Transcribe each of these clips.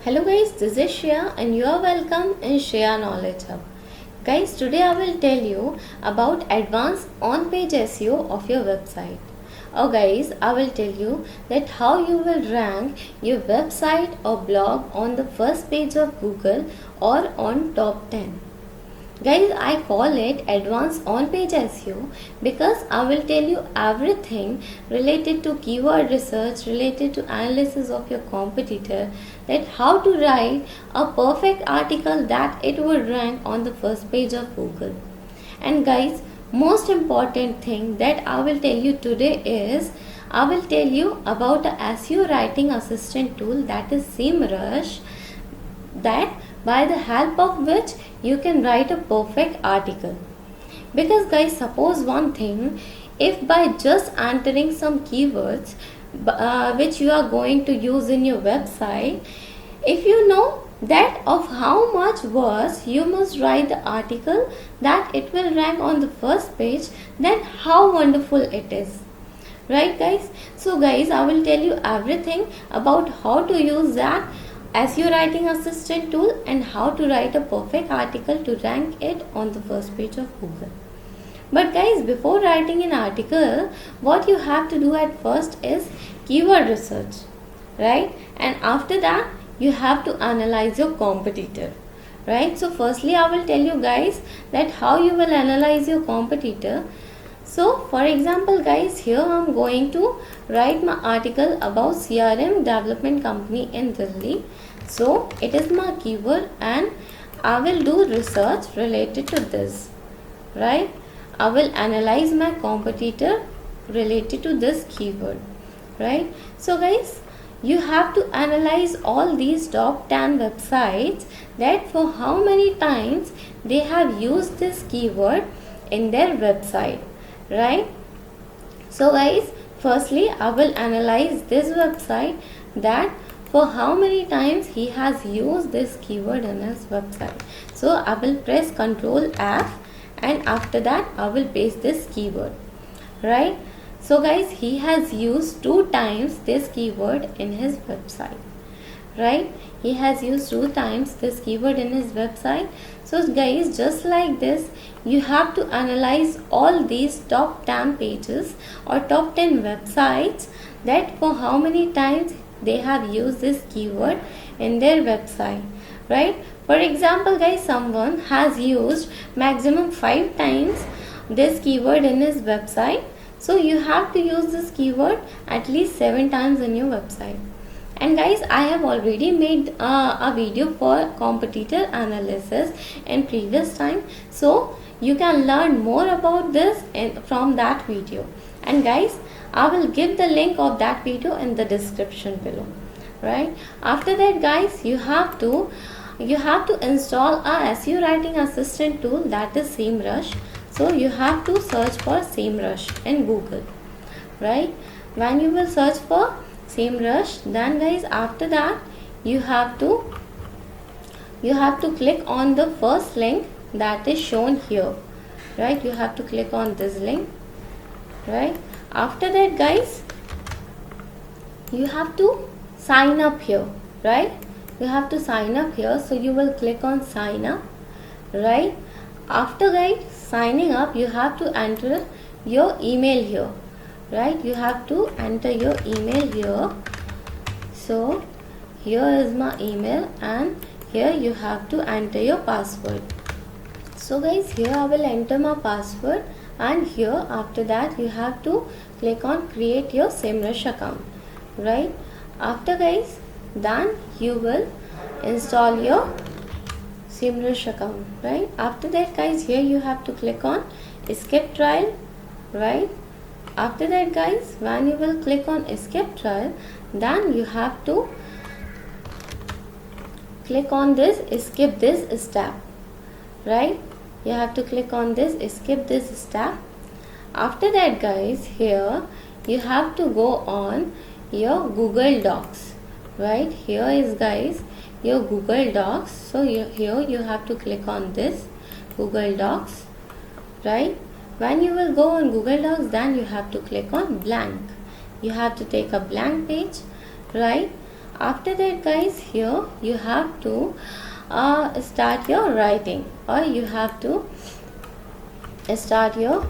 Hello guys, this is Shreya and you are welcome in Shreya Knowledge Hub. Guys, today I will tell you about advanced on-page SEO of your website. Guys, I will tell you that how you will rank your website or blog on the first page of Google or on top 10. Guys, I call it advanced on-page SEO because I will tell you everything related to keyword research, related to analysis of your competitor, that how to write a perfect article that it would rank on the first page of Google. And guys, most important thing that I will tell you today is I will tell you about a SEO writing assistant tool, that is SEMrush, that by the help of which you can write a perfect article. Because guys, suppose one thing, if by just entering some keywords which you are going to use in your website, if you know that of how much words you must write the article that it will rank on the first page, then how wonderful it is, right guys? So guys, I will tell you everything about how to use that SEO writing assistant tool and how to write a perfect article to rank it on the first page of Google. But guys, before writing an article, what you have to do at first is keyword research, right? And after that, you have to analyze your competitor, right? So firstly, I will tell you guys that how you will analyze your competitor. So for example guys, here I am going to write my article about CRM development company in Delhi. So it is my keyword and I will do research related to this, right? I will analyze my competitor related to this keyword, right? So guys, you have to analyze all these top 10 websites, that for how many times they have used this keyword in their website, right? So guys, firstly I will analyze this website, that for how many times he has used this keyword in his website. So I will press Ctrl F and after that I will paste this keyword, right? So guys, he has used 2 times this keyword in his website, right? He has used 2 times this keyword in his website. So guys, just like this, you have to analyze all these top 10 pages or top 10 websites, that for how many times they have used this keyword in their website, right? For example guys, someone has used maximum 5 times this keyword in his website. So you have to use this keyword at least 7 times in your website. And guys, I have already made a video for competitor analysis in previous time, so you can learn more about this from that video. And guys, I will give the link of that video in the description below, right? After that guys, you have to install a SEO writing assistant tool, that is SEMrush. So you have to search for SEMrush in Google, right? When you will search for SEMrush, then guys, after that you have to click on the first link that is shown here, right? You have to click on this link, right? After that guys, you have to sign up here, right? You have to sign up here, so you will click on sign up, right? After guys signing up, you have to enter your email here, right? You have to enter your email here. So here is my email and here you have to enter your password. So guys, here I will enter my password and here after that you have to click on create your SEMrush account, right? After guys, then you will install your SEMrush account, right? After that guys, here you have to click on skip trial, right? After that guys, when you will click on skip trial, then you have to click on this skip this step, right? You have to click on this skip this step. After that guys, here you have to go on your Google Docs, right? Here is guys your Google Docs. So here you have to click on this Google Docs, right? When you will go on Google Docs, then you have to click on blank. You have to take a blank page, right? after that guys, here you have to start your writing, or you have to start your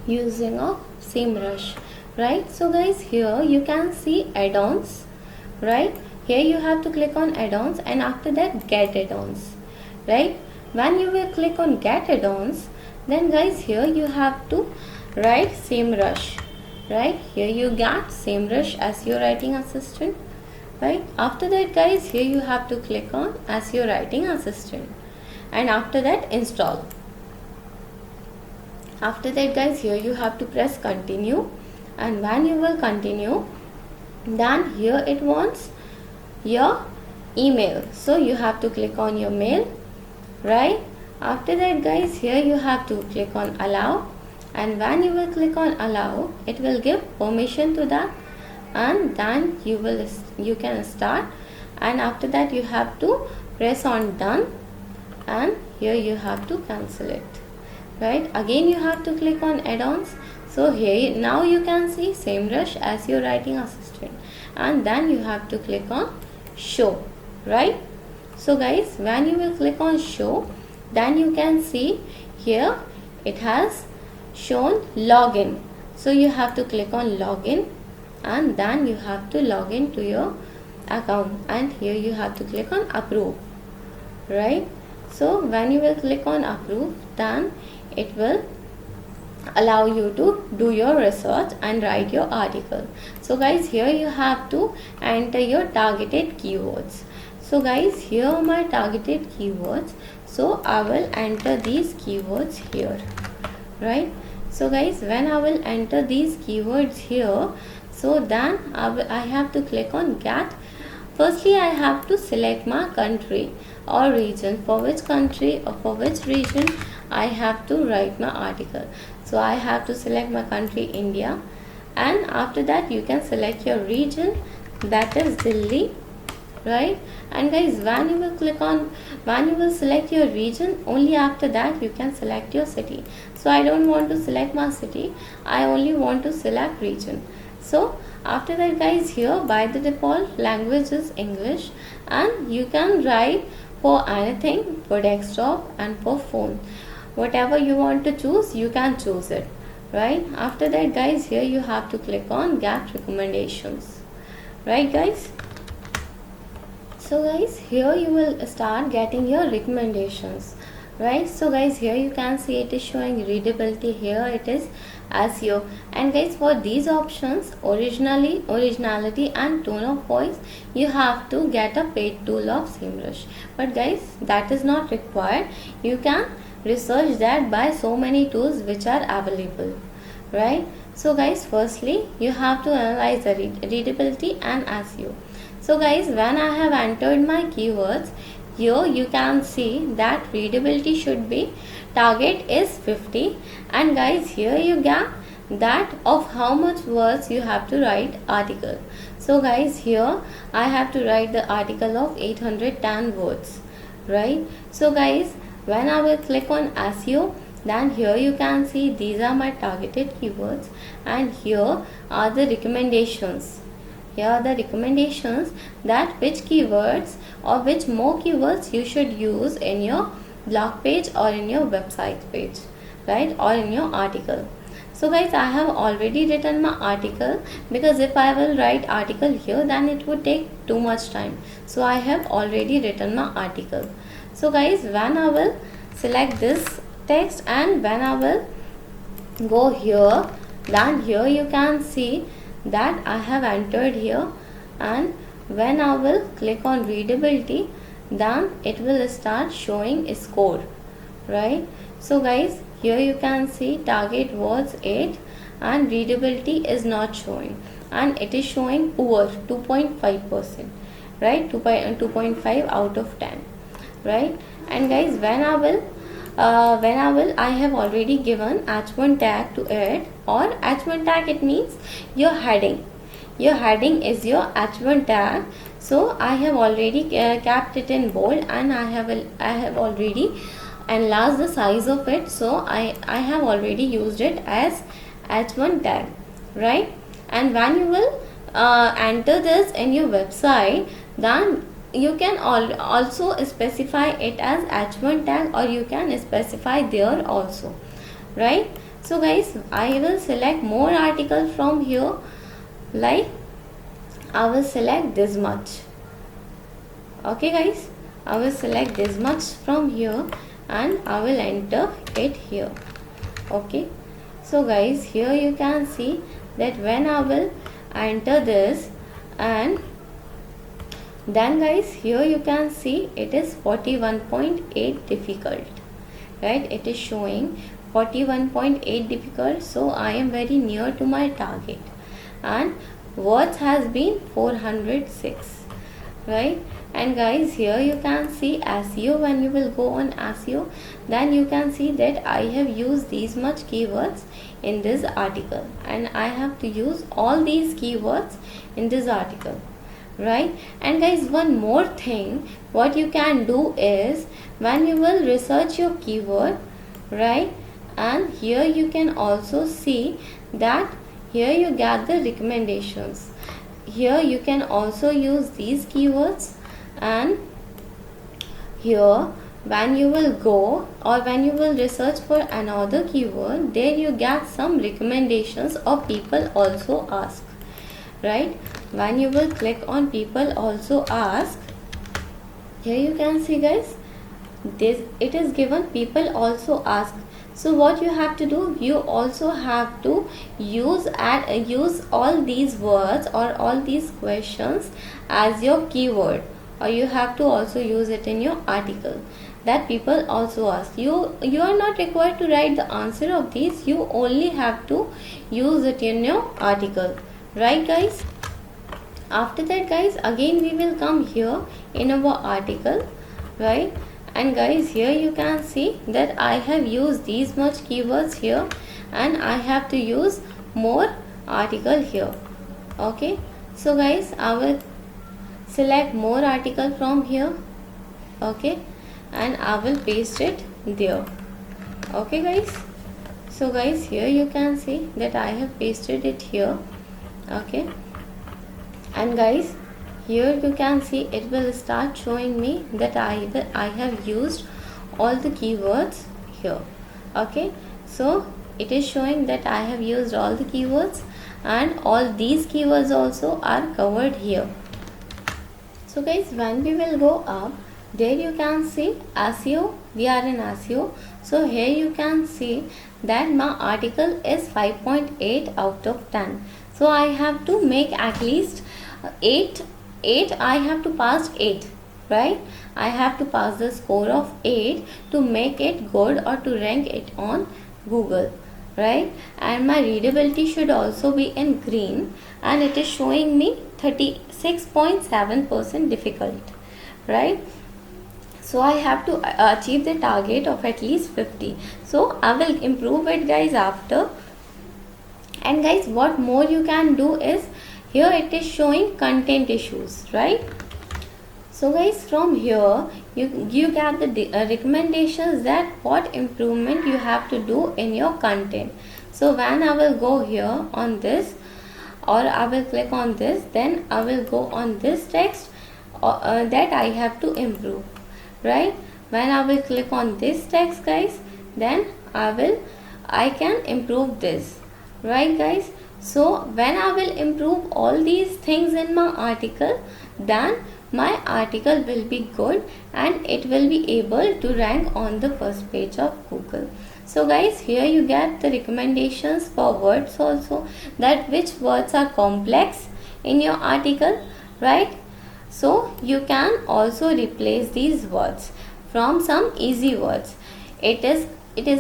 using of SEMrush, right? So guys, here you can see add-ons, right? Here you have to click on add-ons, and after that get add-ons, right? When you will click on get add-ons, then guys, here you have to write SEMrush, right? Here you get SEMrush as your writing assistant, right? After that guys, here you have to click on as your writing assistant, and after that install. After that guys, here you have to press continue, and when you will continue, then here it wants your email, so you have to click on your mail, right? After that guys, here you have to click on allow, and when you will click on allow, it will give permission to that, and then you can start, and after that you have to press on done, and here you have to cancel it, right? Again you have to click on add-ons. So here now you can see SEMrush as your writing assistant, and then you have to click on show, right? So guys, when you will click on show, then you can see here it has shown login, so you have to click on login, and then you have to log in to your account, and here you have to click on approve, right? So when you will click on approve, then it will allow you to do your research and write your article. So guys, here you have to enter your targeted keywords. So guys, here are my targeted keywords, so I will enter these keywords here, right? So guys, when I will enter these keywords here, so then I have to click on get. Firstly, I have to select my country or region, for which country or for which region I have to write my article. So I have to select my country India, and after that you can select your region, that is Delhi, right? And guys, when you will select your region, only after that you can select your city. So I don't want to select my city, I only want to select region. So after that guys, here by the default language is English, and you can write for anything, for desktop and for phone, whatever you want to choose, you can choose it, right? After that guys, here you have to click on get recommendations, right guys? So guys, here you will start getting your recommendations, right? So guys, here you can see it is showing readability, here it is SEO, and guys, for these options, originality and tone of voice, you have to get a paid tool of SEMrush, but guys, that is not required. You can research that by so many tools which are available, right? So guys, firstly you have to analyze the readability and SEO. So guys, when I have entered my keywords, here you can see that readability should be, target is 50, and guys, here you get that of how much words you have to write article. So guys, here I have to write the article of 810 words, right? So guys, when I will click on SEO, then here you can see these are my targeted keywords, and here are the recommendations. Here are the recommendations that which keywords or which more keywords you should use in your blog page or in your website page, right, or in your article. So guys, I have already written my article, because if I will write article here, then it would take too much time. So I have already written my article. So guys, when I will select this text and when I will go here, then here you can see that I have entered here, and when I will click on readability, then it will start showing a score, right? So guys, here you can see target was 8 and readability is not showing, and it is showing poor 2.5%, right? 2.5 out of 10, right? And guys, when I will I have already given h1 tag to it, or h1 tag, it means your heading is your h1 tag. So I have already kept it in bold, and I have already enlarged the size of it, so I have already used it as h1 tag, right? And when you will enter this in your website, then you can also specify it as h1 tag, or you can specify there also, right? So guys, I will select more article from here, like I will select this much. Okay guys, I will select this much from here and I will enter it here. Okay, so guys, here you can see that when I will enter this, and then guys, here you can see it is 41.8 difficult, right? It is showing 41.8 difficult, so I am very near to my target, and words has been 406, right? And guys, here you can see SEO. When you will go on SEO, then you can see that I have used these much keywords in this article, and I have to use all these keywords in this article, right? And guys, one more thing what you can do is, when you will research your keyword, right, and here you can also see that here you get the recommendations. Here you can also use these keywords, and here when you will go or when you will research for another keyword, there you get some recommendations or people also ask, right? When you will click on people also ask, here you can see guys, this it is given people also ask. So what you have to do, you also have to use all these words or all these questions as your keyword, or you have to also use it in your article that people also ask. You are not required to write the answer of these, you only have to use it in your article, right guys? After that guys, again we will come here in our article, right? And guys, here you can see that I have used these much keywords here, and I have to use more article here. Okay, so guys, I will select more article from here. Okay, and I will paste it there. Okay guys, so guys, here you can see that I have pasted it here. Okay, and guys, here you can see it will start showing me that I have used all the keywords here. Okay, so it is showing that I have used all the keywords, and all these keywords also are covered here. So guys, when we will go up, there you can see SEO, we are in SEO. So here you can see that my article is 5.8 out of 10. So I have to make at least 8. I have to pass 8, right? I have to pass the score of 8 to make it good or to rank it on Google, right? And my readability should also be in green, and it is showing me 36.7% difficult, right? So I have to achieve the target of at least 50. So I will improve it guys after. And guys, what more you can do is, here it is showing content issues, right? So guys, from here you get the recommendations that what improvement you have to do in your content. So when I will go here on this, or I will click on this, then I will go on this text that I have to improve, right? When I will click on this text guys, then I can improve this, right guys? So when I will improve all these things in my article, then my article will be good and it will be able to rank on the first page of Google. So guys, here you get the recommendations for words also, that which words are complex in your article, right? So you can also replace these words from some easy words. It is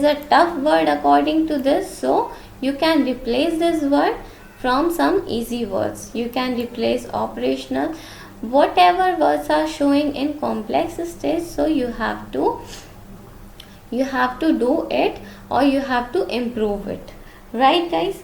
a tough word according to this, so you can replace this word from some easy words. You can replace operational, whatever words are showing in complex stage, so you have to do it, or you have to improve it, right guys?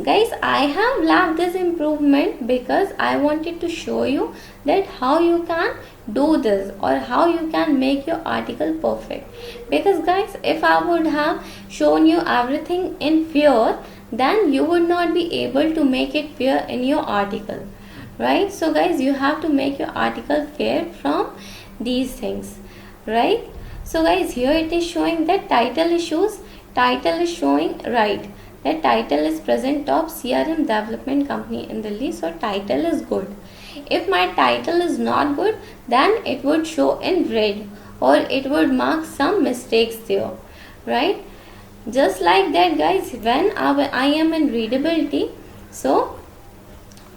Guys, I have left this improvement because I wanted to show you that how you can do this or how you can make your article perfect. Because guys, if I would have shown you everything in fear, then you would not be able to make it fair in your article, right? So guys, you have to make your article fair from these things, right? So guys, here it is showing that title is showing right, that title is present top CRM development company in Delhi. So title is good. If my title is not good, then it would show in red, or it would mark some mistakes there, right? Just like that guys, when I am in readability, so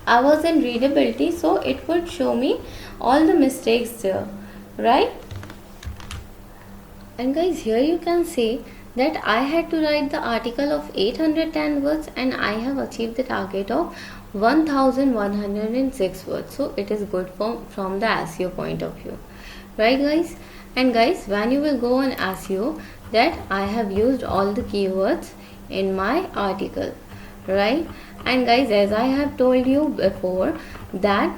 I was in readability, so it would show me all the mistakes there, right? And guys, here you can see that I had to write the article of 810 words and I have achieved the target of 1106 words. So it is good from the SEO point of view, right guys? And guys, when you will go on SEO, that I have used all the keywords in my article, right? And guys, as I have told you before, that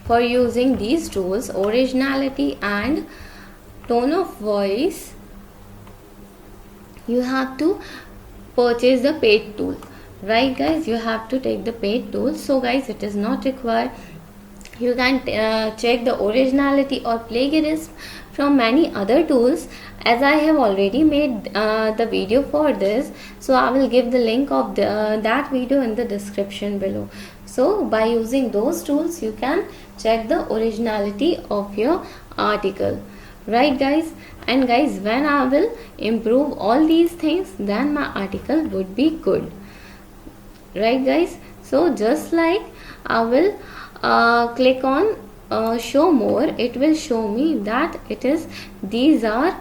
for using these tools, originality and tone of voice, you have to purchase the paid tool, right guys? You have to take the paid tool. So guys, it is not required. You can check the originality or plagiarism from many other tools, as I have already made the video for this. So I will give the link of that video in the description below. So by using those tools, you can check the originality of your article, right guys? And guys, when I will improve all these things, then my article would be good, right guys? So just like I will click on show more, it will show me that it is, these are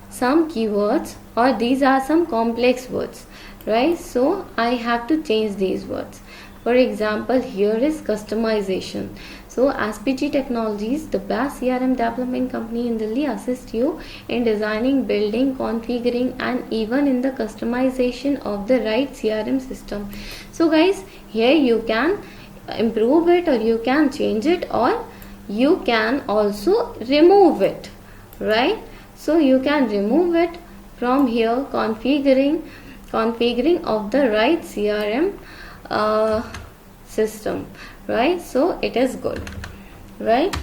some keywords or these are some complex words, right? So I have to change these words. For example, here is customization. So SPG Technologies, the best CRM development company in Delhi, assists you in designing, building, configuring and even in the customization of the right CRM system. So guys, here you can improve it, or you can change it, or you can also remove it, right? So you can remove it from here, configuring of the right CRM system, right? So it is good, right?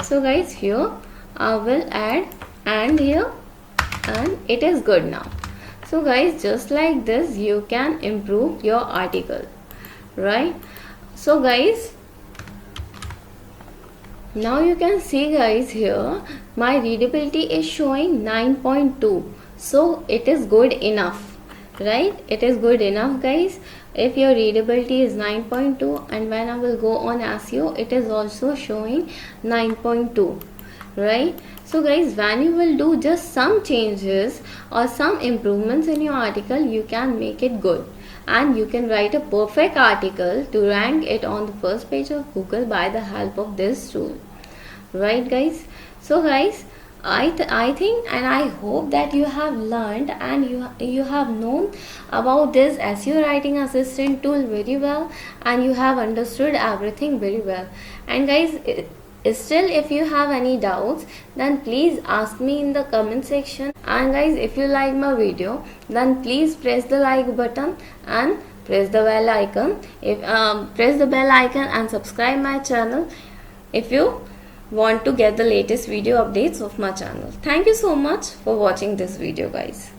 So guys, here I will add and here, and it is good now. So guys, just like this you can improve your article, right? So guys, now you can see guys, here my readability is showing 9.2. so it is good enough, right? It is good enough guys. If your readability is 9.2 and when I will go on SEO, it is also showing 9.2, right? So guys, when you will do just some changes or some improvements in your article, you can make it good, and you can write a perfect article to rank it on the first page of Google by the help of this tool, right guys? So guys, I think and I hope that you have learned and you have known about this SEO writing assistant tool very well, and you have understood everything very well. And guys, still if you have any doubts, then please ask me in the comment section. And guys, if you like my video, then please press the like button and press the bell icon. Press the bell icon and subscribe my channel if you want to get the latest video updates of my channel. Thank you so much for watching this video guys.